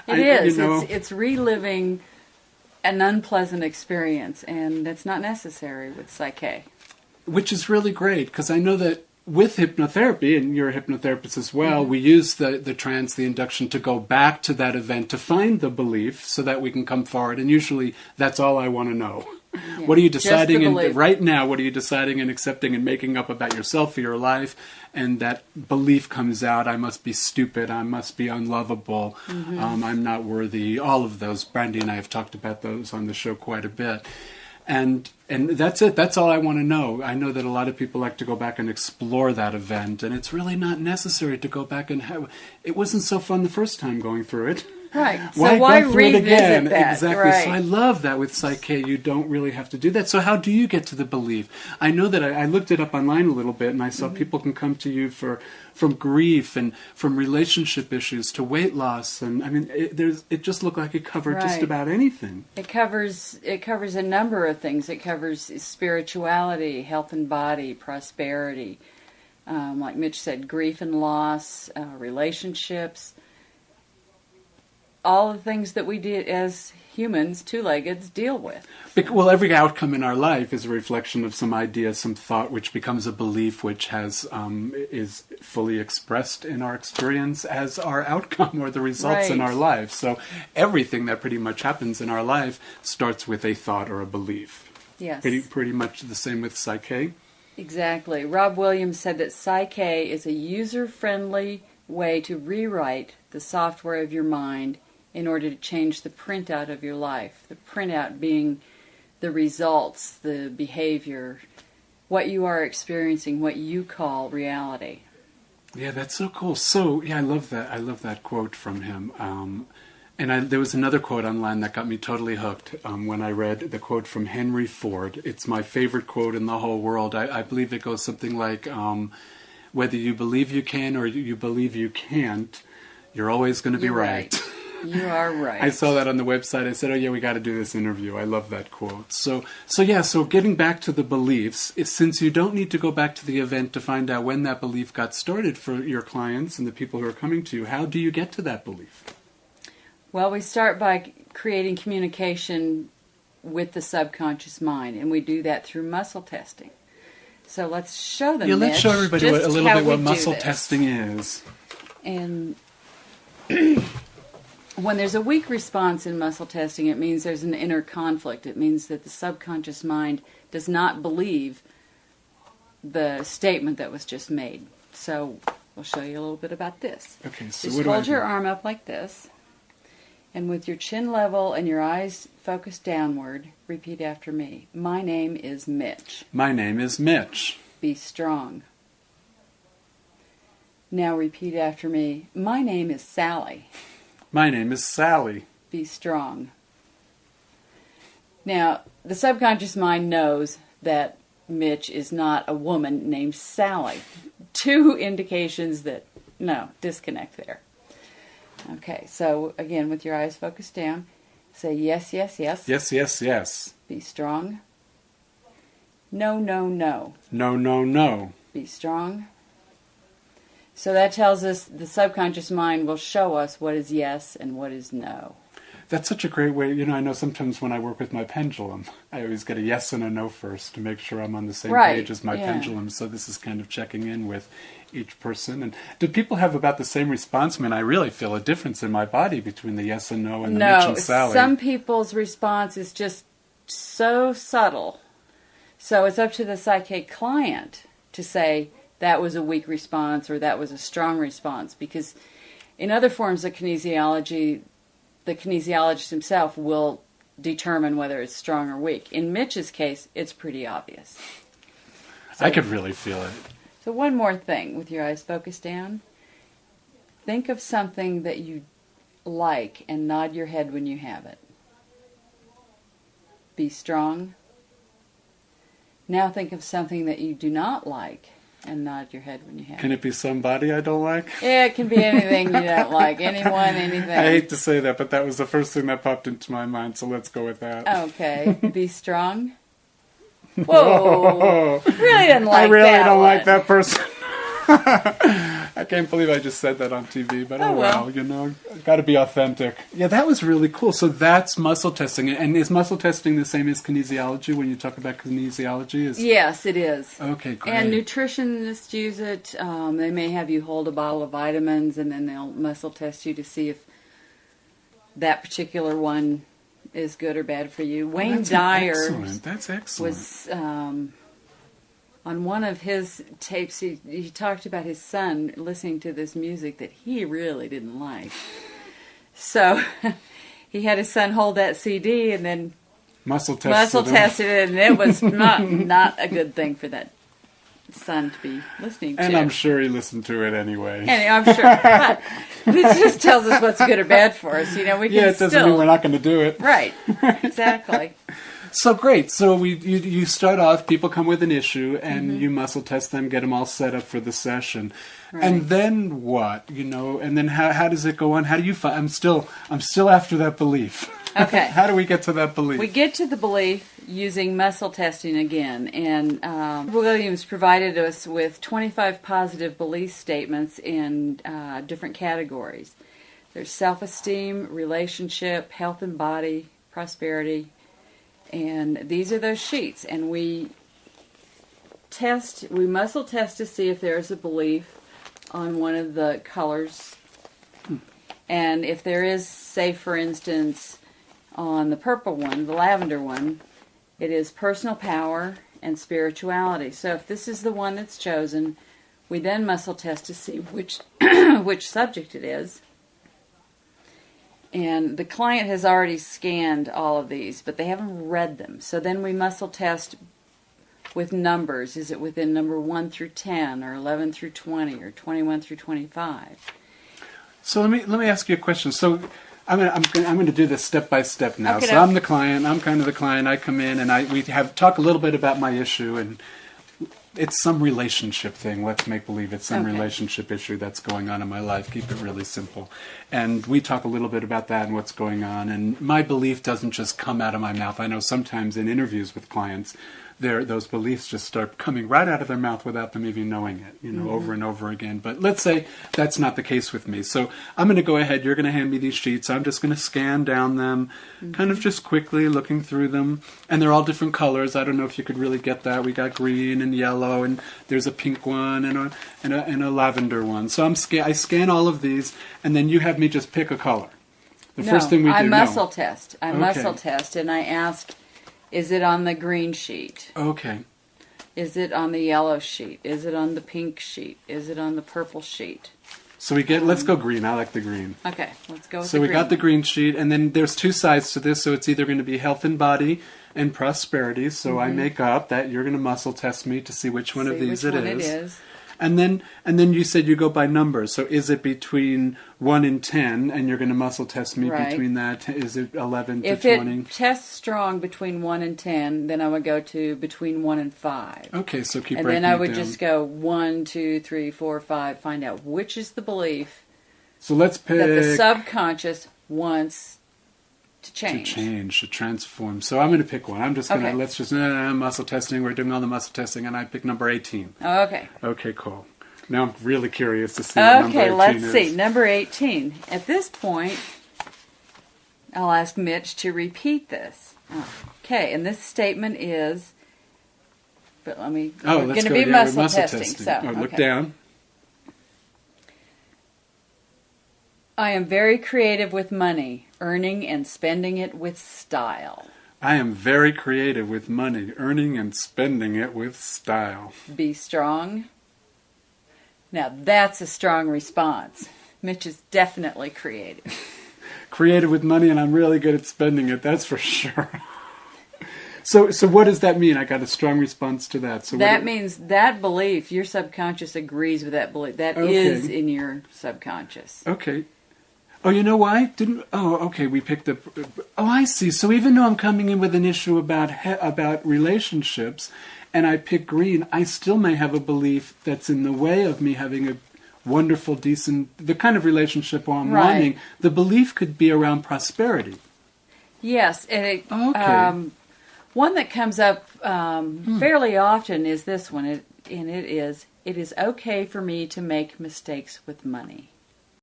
It is. It's reliving an unpleasant experience, and that's not necessary with Psych K. Which is really great, because I know that with hypnotherapy, and you're a hypnotherapist as well, we use the trance, the induction, to go back to that event to find the belief so that we can come forward. And usually that's all I want to know. Yeah. What are you deciding right now? What are you deciding and accepting and making up about yourself or your life? And that belief comes out. I must be stupid. I must be unlovable. I'm not worthy. All of those. Brandy and I have talked about those on the show quite a bit. And that's it. That's all I want to know. I know that a lot of people like to go back and explore that event, and it's really not necessary to go back and have. It wasn't so fun the first time going through it. Right. So why revisit that? Exactly. Right. So I love that with Psych K. You don't really have to do that. So how do you get to the belief? I know that I looked it up online a little bit, and I saw people can come to you from grief and from relationship issues to weight loss, and I mean, it just looked like it covered just about anything. It covers a number of things. It covers spirituality, health and body, prosperity, like Mitch said, grief and loss, relationships. All the things that we did as humans, two-leggeds, deal with. Well, every outcome in our life is a reflection of some idea, some thought, which becomes a belief, which is fully expressed in our experience as our outcome or the results in our life. So everything that pretty much happens in our life starts with a thought or a belief. Yes. Pretty much the same with Psych K. Exactly. Rob Williams said that Psych K is a user-friendly way to rewrite the software of your mind in order to change the printout of your life. The printout being the results, the behavior, what you are experiencing, what you call reality. Yeah, that's so cool. So, yeah, I love that. I love that quote from him. And there was another quote online that got me totally hooked when I read the quote from Henry Ford. It's my favorite quote in the whole world. I believe it goes something like, whether you believe you can or you believe you can't, you're always going to be right. You are right. I saw that on the website. I said, oh, yeah, we got to do this interview. I love that quote. So getting back to the beliefs, since you don't need to go back to the event to find out when that belief got started for your clients and the people who are coming to you, how do you get to that belief? Well, we start by creating communication with the subconscious mind, and we do that through muscle testing. So let's show them. Yeah, let's show everybody a little bit what muscle testing is. And when there's a weak response in muscle testing, it means there's an inner conflict. It means that the subconscious mind does not believe the statement that was just made. So we'll show you a little bit about this. Okay, so just hold your arm up like this, and with your chin level and your eyes focused downward, repeat after me. My name is Mitch. My name is Mitch. Be strong. Now repeat after me. My name is Sally. My name is Sally. Be strong. Now, the subconscious mind knows that Mitch is not a woman named Sally. Two indications that, no, disconnect there. Okay, so again, with your eyes focused down, say yes, yes, yes. Yes, yes, yes. Be strong. No, no, no. No, no, no. Be strong. So that tells us the subconscious mind will show us what is yes and what is no. That's such a great way. You know, I know sometimes when I work with my pendulum, I always get a yes and a no first to make sure I'm on the same page as my pendulum. So this is kind of checking in with each person. And do people have about the same response? I mean, I really feel a difference in my body between the yes and no and the Mitch and Sally. No, some people's response is just so subtle. So it's up to the Psych K client to say that was a weak response or that was a strong response. Because in other forms of kinesiology, the kinesiologist himself will determine whether it's strong or weak. In Mitch's case, it's pretty obvious. So, I could really feel it. So one more thing, with your eyes focused down. Think of something that you like and nod your head when you have it. Be strong. Now think of something that you do not like and nod your head when you have it. Can it be somebody I don't like? Yeah, it can be anything you don't like. Anyone, anything. I hate to say that, but that was the first thing that popped into my mind, so let's go with that. Okay. Be strong. Whoa. Really didn't like that. I really don't like that person. I can't believe I just said that on TV, but Oh, well. you know, got to be authentic. Yeah, that was really cool. So that's muscle testing. And is muscle testing the same as kinesiology when you talk about kinesiology? Yes, it is. Okay, great. And nutritionists use it. They may have you hold a bottle of vitamins, and then they'll muscle test you to see if that particular one is good or bad for you. Wayne Dyer That's excellent. was on one of his tapes. He talked about his son listening to this music that he really didn't like. So he had his son hold that CD and then muscle tested it, and it was not a good thing for that son to be listening to. And I'm sure he listened to it anyway. And I'm sure. But this just tells us what's good or bad for us. You know, we can it doesn't mean we're not going to do it. Right. Exactly. So great. So you start off, people come with an issue, and you muscle test them, get them all set up for the session. Right. And then what? You know, and then how does it go on? How do you find? I'm still after that belief. Okay. How do we get to that belief? We get to the belief using muscle testing again. And Williams provided us with 25 positive belief statements in different categories. There's self-esteem, relationship, health and body, prosperity. And these are those sheets. And we muscle test to see if there's a belief on one of the colors. And if there is, say for instance, on the purple one, the lavender one, it is personal power and spirituality. So if this is the one that's chosen, we then muscle test to see which which subject it is. And the client has already scanned all of these, but they haven't read them. So then we muscle test with numbers. Is it within number 1 through 10, or 11 through 20, or 21 through 25? So let me ask you a question. So I'm going to do this step by step now. Okay, so I'm the client. I'm kind of the client. I come in and we talk a little bit about my issue, and it's some relationship thing. Let's make believe it's some relationship issue that's going on in my life. Keep it really simple. And we talk a little bit about that and what's going on. And my belief doesn't just come out of my mouth. I know sometimes in interviews with clients, those beliefs just start coming right out of their mouth without them even knowing it, you know, over and over again. But let's say that's not the case with me. So I'm going to go ahead. You're going to hand me these sheets. I'm just going to scan down them, kind of just quickly looking through them. And they're all different colors. I don't know if you could really get that. We got green and yellow, and there's a pink one and a lavender one. So I scan all of these, and then you have me just pick a color. The first thing we do. I muscle test, and I ask, is it on the green sheet? Okay. Is it on the yellow sheet? Is it on the pink sheet? Is it on the purple sheet? So let's go green. I like the green. Okay, let's go with So the we green. got the green sheet, and then there's two sides to this, so it's either going to be health and body and prosperity. So I make up that you're going to muscle test me to see which one of these it is. And then you said you go by numbers. So is it between 1 and 10, and you're going to muscle test me between that? Is it 11 to 20? If it tests strong between 1 and 10, then I would go to between 1 and 5. Okay, so keep breaking it down. And then I would just go 1, 2, 3, 4, 5, find out which is the belief so let's pick that the subconscious wants to change. To transform. So I'm going to pick one. I'm just going to, let's just, muscle testing. We're doing all the muscle testing, and I pick number 18. Okay. Okay, cool. Now I'm really curious to see what number 18 is. Okay, let's see. Number 18. At this point, I'll ask Mitch to repeat this. Okay, and this statement is, but we're going to be muscle testing. So, look down. I am very creative with money, earning and spending it with style. I am very creative with money, earning and spending it with style. Be strong. Now that's a strong response. Mitch is definitely creative. Creative with money, and I'm really good at spending it, that's for sure. So what does that mean? I got a strong response to that. So that means that belief, your subconscious agrees with that belief. That is in your subconscious. Okay. Oh, you know why? We picked up. Oh, I see. So even though I'm coming in with an issue about relationships, and I pick green, I still may have a belief that's in the way of me having a wonderful, decent, the kind of relationship I'm wanting. The belief could be around prosperity. Yes. One that comes up fairly often is this one, and it is, it is okay for me to make mistakes with money.